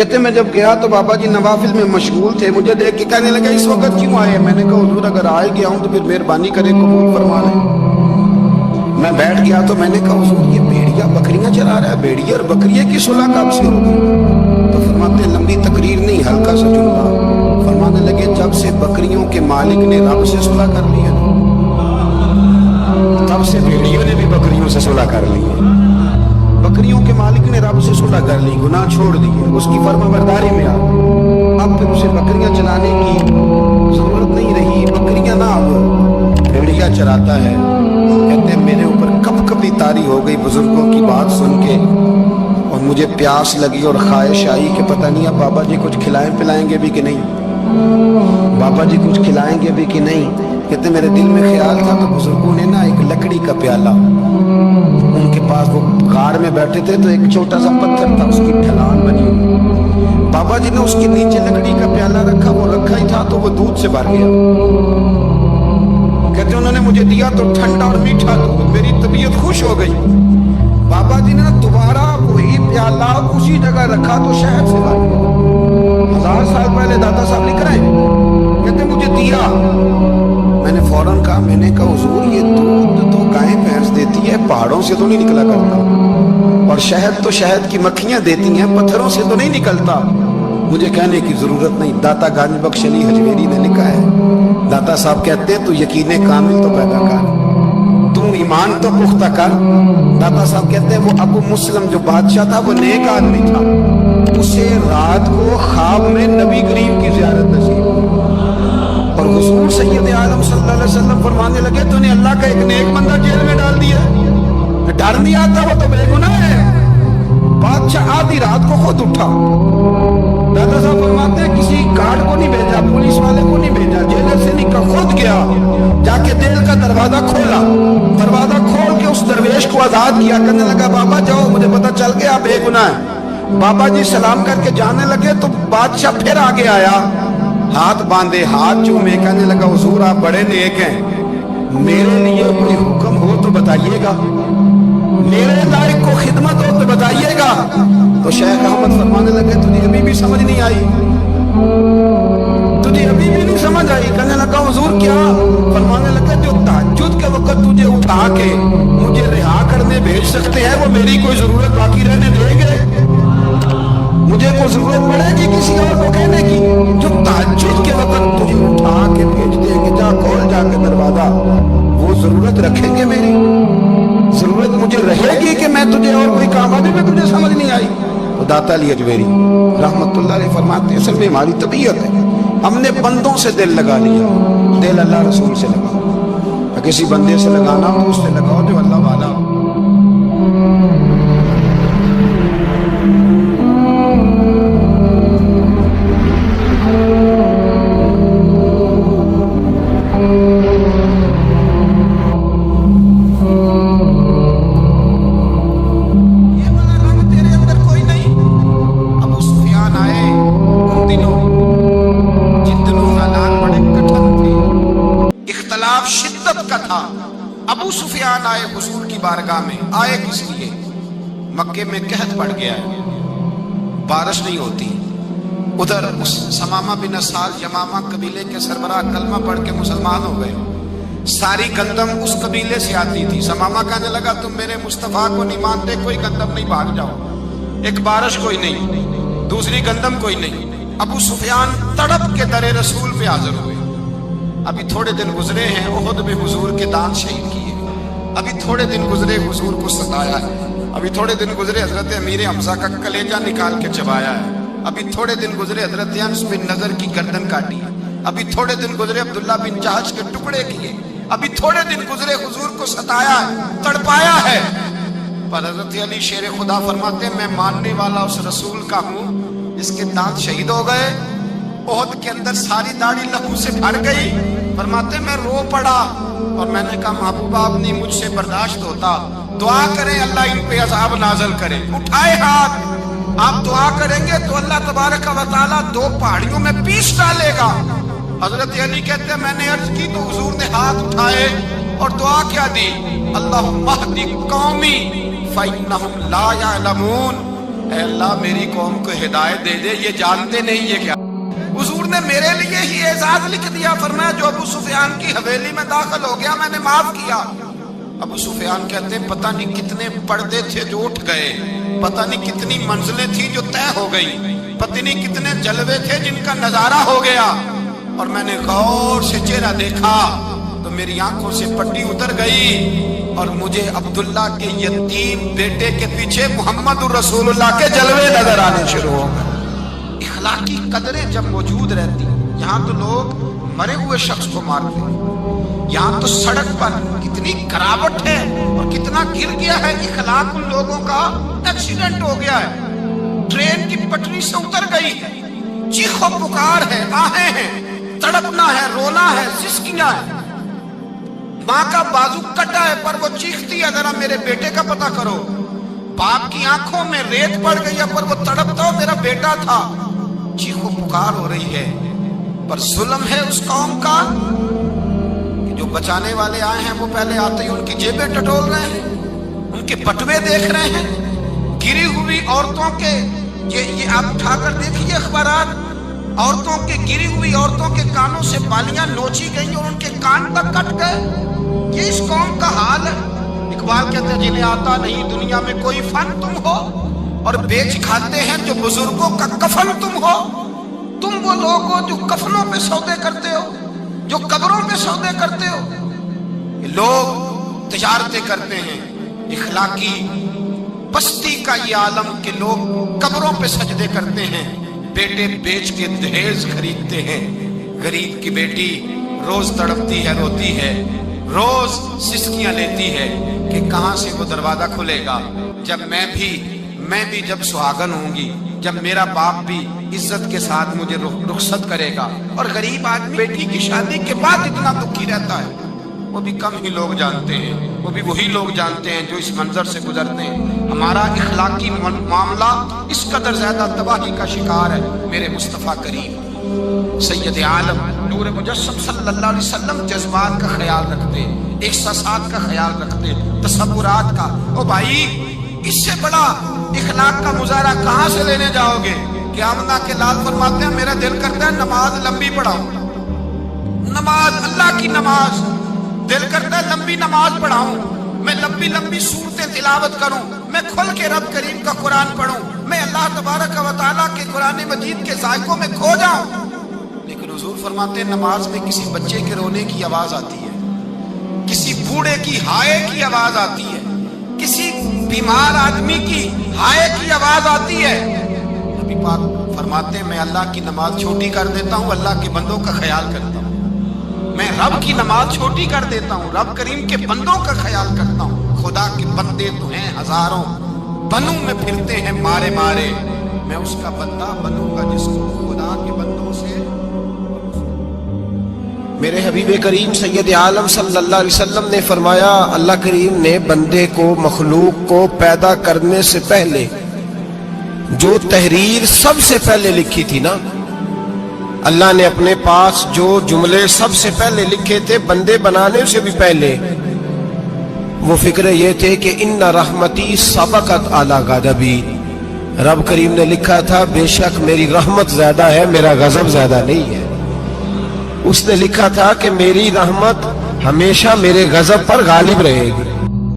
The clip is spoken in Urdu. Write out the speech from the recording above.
کہتے میں جب گیا تو بابا جی نوافل میں مشغول تھے، مجھے دیکھ کے کہنے لگا اس وقت کیوں آئے؟ میں نے کہا حضور اگر آئے گیا ہوں تو پھر مہربانی کرے قبول فرما لیں۔ میں بیٹھ گیا تو میں نے کہا حضور یہ بھیڑیا بکریاں چرا رہا ہے، بھیڑیا اور بکریے کی صلح کب سے ہوگی؟ تو فرماتے ہیں لمبی تقریر نہیں، ہلکا سا جملہ، فرمانے لگے جب سے بکریوں کے مالک نے رب سے صلح کر لی ہے تب سے بھیڑیوں نے بھی بکریوں سے صلح کر لی ہے۔ بکریوں کے مالک نے رب سے صلح کر لی، گناہ چھوڑ دیے، اس کی فرما برداری میں آ گئے، اب پھر اسے بکریاں چلانے کی ضرورت نہیں رہی، بکریاں نہ اب بھیڑیا چراتا ہے۔ کہتے ہیں میرے اوپر کب کبھی طاری ہو گئی بزرگوں کی بات سن کے، اور مجھے پیاس لگی اور خواہش آئی کہ پتہ نہیں اب بابا جی کچھ کھلائیں پلائیں گے بھی کہ نہیں، بابا جی کچھ کھلائیں گے بھی کہ نہیں۔ کہتے میرے دل میں خیال تھا تو بزرگوں نے نا ایک لکڑی کا پیالہ، ان کے پاس وہ غار میں بیٹھے تھے تو ایک چھوٹا سا پتھر تھا، اس کی ڈھلان بنی ہوئی، بابا جی نے اس کے نیچے لکڑی کا پیالہ رکھا، وہ رکھا ہی تھا تو وہ دودھ سے بھر گیا۔ کہتے انہوں نے مجھے دیا تو ٹھنڈا اور میٹھا دودھ، میری طبیعت خوش ہو گئی۔ بابا جی نے دوبارہ وہی پیالہ اسی جگہ رکھا تو شہد سے بھر گیا۔ 1000 سال پہلے دادا صاحب لکھ رہے ہیں، کہتے مجھے دیا، میں نے فوراً کہا، میں نے کہا حضور یہ دودھ تو گائے بھینس دیتی ہے، پہاڑوں سے تو نہیں نکلا کرتا، اور شہد تو شہد کی مکھیاں دیتی ہیں، پتھروں سے تو نہیں نکلتا، مجھے کہنے کی ضرورت نہیں۔ داتا گنج بخش علی حجویری نے لکھا ہے، داتا صاحب کہتے ہیں تو یقین کامل تو پیدا کر، تم ایمان تو پختہ کر۔ داتا صاحب کہتے ہیں وہ ابو مسلم جو بادشاہ تھا وہ نیک آدمی تھا، اسے رات کو خواب میں نبی کریم کی زیارت نصیب، اور حضور سید عالم صلی اللہ علیہ وسلم فرمانے لگے تو نے اللہ کا ایک نیک بندہ جیل میں ڈال دیا، ڈر نہیں آتا، وہ تو بے گناہ ہے۔ بادشاہ آدھی رات کو خود اٹھا، دادا صاحب فرماتے ہیں کسی گارڈ کو نہیں بھیجا، پولیس والے کو نہیں بھیجا، جیل سے نکل خود گیا، جا کے جیل کا دروازہ کھولا، دروازہ کھول کے اس درویش کو آزاد کیا، کہنے لگا بابا جاؤ مجھے پتہ چل گیا بے گناہ ہے۔ بابا جی سلام کر کے جانے لگے تو بادشاہ پھر آگے آیا، ہاتھ باندھے، ہاتھ چومے، کہنے لگا حضور آپ بڑے نیک ہیں، میرے لیے کوئی حکم ہو تو بتائیے گا، میرے لائق کو خدمت ہو تو بتائیے گا۔ تو شیخ احمد فرمانے لگے تجھے ابھی بھی سمجھ نہیں آئی، تجھے ابھی بھی نہیں سمجھ آئی؟ کہنے لگا حضور کیا؟ فرمانے لگا جو تہجد کے وقت تجھے اٹھا کے مجھے رہا کرنے بھیج سکتے ہیں وہ میری کوئی ضرورت باقی رہنے دیں گے؟ مجھے کوئی ضرورت پڑے گی کسی اور کو کہنے کی؟ جو تہجد کے وقت تجھے اٹھا کے بھیج دیں گے جا کھول جا کے دروازہ، وہ ضرورت رکھیں گے میری؟ ضرورت مجھے رہے گی کہ میں تجھے اور کوئی کام ابھی میں تجھے سمجھ نہیں آئی؟ تو داتا علی حجویری رحمت اللہ علیہ فرماتے ہیں اصل میں ہماری طبیعت ہے، ہم نے بندوں سے دل لگا لیا، دل اللہ رسول سے لگا، کسی بندے سے لگانا ہو تو اس سے لگاؤ جو اللہ والا ہو۔ ابو سفیان آئے حضور کی بارگاہ میں، آئے کس لیے؟ مکے میں قحط پڑ گیا ہے، بارش نہیں ہوتی، ادھر اس سمامہ بن اسال یمامہ قبیلے کے سربراہ کلمہ پڑھ کے مسلمان ہو گئے، ساری گندم اس قبیلے سے آتی تھی۔ سمامہ کہنے لگا تم میرے مصطفیٰ کو نہیں مانتے، کوئی گندم نہیں، بھاگ جاؤ، ایک بارش کوئی نہیں، دوسری گندم کوئی نہیں۔ ابو سفیان تڑپ کے در رسول پہ حاضر ہوئے۔ ابھی تھوڑے دن گزرے ہیں احد میں حضور کے دان شہید کیے، ابھی تھوڑے دن گزرے حضور کو ستایا ہے، ابھی تھوڑے دن گزرے حضرت امیر حمزہ کا کلیجہ نکال کے چبایا ہے، ابھی تھوڑے دن گزرے حضرت انس بن نضر کی گردن کاٹی ہے، ابھی تھوڑے دن گزرے عبداللہ بن جہش کے ٹکڑے کیے، ابھی تھوڑے دن گزرے حضور کو ستایا ہے، تڑپایا ہے۔ پر حضرت علی شیر خدا فرماتے ہیں میں ماننے والا اس رسول کا ہوں جس کے دانت شہید ہو گئے، احد کے اندر ساری داڑھی لہو سے بھر گئی۔ فرماتے میں رو پڑا اور میں نے کہا محبوب آپ نہیں مجھ سے برداشت ہوتا، دعا کریں اللہ ان پہ عذاب نازل کرے۔ اٹھائے ہاتھ، آپ دعا کریں گے تو اللہ تبارک و تعالیٰ 2 پہاڑیوں میں پیس ڈالے گا۔ حضرت علی کہتے ہیں میں نے عرض کی تو حضور نے ہاتھ اٹھائے اور دعا کیا دی، اللہم اہد قومی فإنہم لا یعلمون، اے اللہ میری قوم کو ہدایت دے دے، یہ جانتے نہیں یہ کیا۔ حضور نے میرے لیے ہی اعزاز لکھ دیا، فرمایا جو ابو سفیان کی حویلی میں داخل ہو گیا میں نے معاف کیا۔ ابو سفیان کہتے ہیں پتہ نہیں کتنے پردے تھے جو اٹھ گئے، پتہ نہیں کتنی منزلیں تھی جو طے ہو گئی، پتہ نہیں کتنے جلوے تھے جن کا نظارہ ہو گیا، اور میں نے غور سے چہرہ دیکھا تو میری آنکھوں سے پٹی اتر گئی اور مجھے عبداللہ کے یتیم بیٹے کے پیچھے محمد الرسول اللہ کے جلوے نظر آنے شروع ہو گئے۔ اخلاقی قدریں جب موجود رہتی، یہاں تو لوگ مرے ہوئے شخص کو مارتے ہیں، یہاں تو سڑک پر کتنی کراوٹ ہے اور کتنا گر گیا ہے، اخلاق ان لوگوں کا ایکسیڈنٹ ہو گیا ہے، ٹرین کی پٹری سے اتر گئی ہے، چیخ و پکار ہے، آہیں ہیں، تڑپنا ہے، رونا ہے، سسکیاں ہے، ماں کا بازو کٹا ہے پر وہ چیختی ہے ذرا میرے بیٹے کا پتہ کرو، باپ کی آنکھوں میں ریت پڑ گئی ہے پر وہ تڑپتا ہو میرا بیٹا تھا، چیخ و پکار ہو رہی ہے۔ پر ظلم ہے اس قوم کا کہ جو بچانے والے آئے ہیں وہ پہلے آتے ہی ان کی جیبیں ٹٹول رہے ہیں، ان کے بٹوے دیکھ رہے ہیں، گری ہوئی عورتوں کے، یہ آپ اٹھا کر دیکھیے اخبارات، عورتوں کے گری ہوئی عورتوں کے کانوں سے بالیاں نوچی گئی اور ان کے کان تک کٹ گئے۔ یہ اس قوم کا حال ہے۔ اقبال کہتے ہیں جنہیں آتا نہیں دنیا میں کوئی فن تم ہو اور بیچ کھاتے ہیں جو بزرگوں کا کفن تم ہو۔ تم وہ لوگ ہو جو کفنوں پہ سودے کرتے ہو، جو قبروں پہ سودے کرتے ہو۔ لوگ تجارتیں کرتے ہیں، اخلاقی پستی کا یہ عالم کہ لوگ قبروں پہ سجدے کرتے ہیں، بیٹے بیچ کے دہیز خریدتے ہیں۔ غریب کی بیٹی روز تڑپتی ہے، روتی ہے، روز سسکیاں لیتی ہے کہ کہاں سے وہ دروازہ کھلے گا جب میں بھی جب سہاگن ہوں گی، جب میرا باپ بھی عزت کے ساتھ مجھے رخصت کرے گا۔ اور غریب آدمی بیٹی کی شادی کے بعد اتنا دکھی رہتا ہے، وہ بھی کم ہی لوگ جانتے ہیں، وہ بھی وہی لوگ جانتے ہیں جو اس منظر سے گزرتے ہیں۔ ہمارا اخلاقی معاملہ اس قدر زیادہ تباہی کا شکار ہے۔ میرے مصطفیٰ کریم سید عالم نور مجسم صلی اللہ علیہ وسلم جذبات کا خیال رکھتے، احساسات کا خیال رکھتے، تصورات کا۔ او بھائی اس سے بڑا اخلاق کا مظاہرہ کہاں سے لینے جاؤ گے؟ کہ آمنہ کے لال فرماتے ہیں میرا دل کرتا ہے نماز لمبی پڑھاؤں، نماز اللہ کی نماز، دل کرتا ہے لمبی نماز پڑھاؤں، میں لمبی لمبی سورتیں تلاوت کروں، میں کھل کے رب کریم کا قرآن پڑھوں، میں اللہ تبارک و تعالیٰ کے قرآن مجید کے ذائقوں میں کھو جاؤں۔ لیکن حضور فرماتے ہیں نماز میں کسی بچے کے رونے کی آواز آتی ہے، کسی بوڑھے کی ہائے کی آواز آتی ہے، کسی بیمار آدمی کی ہائے کی آواز آتی ہے۔ نبی پاک فرماتے ہیں میں اللہ کی نماز چھوٹی کر دیتا ہوں، اللہ کے بندوں کا خیال کرتا ہوں، میں رب کی نماز چھوٹی کر دیتا ہوں، رب کریم کے بندوں کا خیال کرتا ہوں۔ خدا کے بندے تو ہیں ہزاروں، بنوں میں پھرتے ہیں مارے مارے، میں اس کا بندہ بنوں گا جس کو خدا کے بندوں سے۔ میرے حبیب کریم سید عالم صلی اللہ علیہ وسلم نے فرمایا اللہ کریم نے بندے کو، مخلوق کو پیدا کرنے سے پہلے جو تحریر سب سے پہلے لکھی تھی نا، اللہ نے اپنے پاس جو جملے سب سے پہلے لکھے تھے بندے بنانے سے بھی پہلے، وہ فکر یہ تھے کہ ان رحمتی سبقت اعلی غضبی، رب کریم نے لکھا تھا بے شک میری رحمت زیادہ ہے، میرا غضب زیادہ نہیں ہے۔ اس نے لکھا تھا کہ میری رحمت ہمیشہ میرے غضب پر غالب رہے گی۔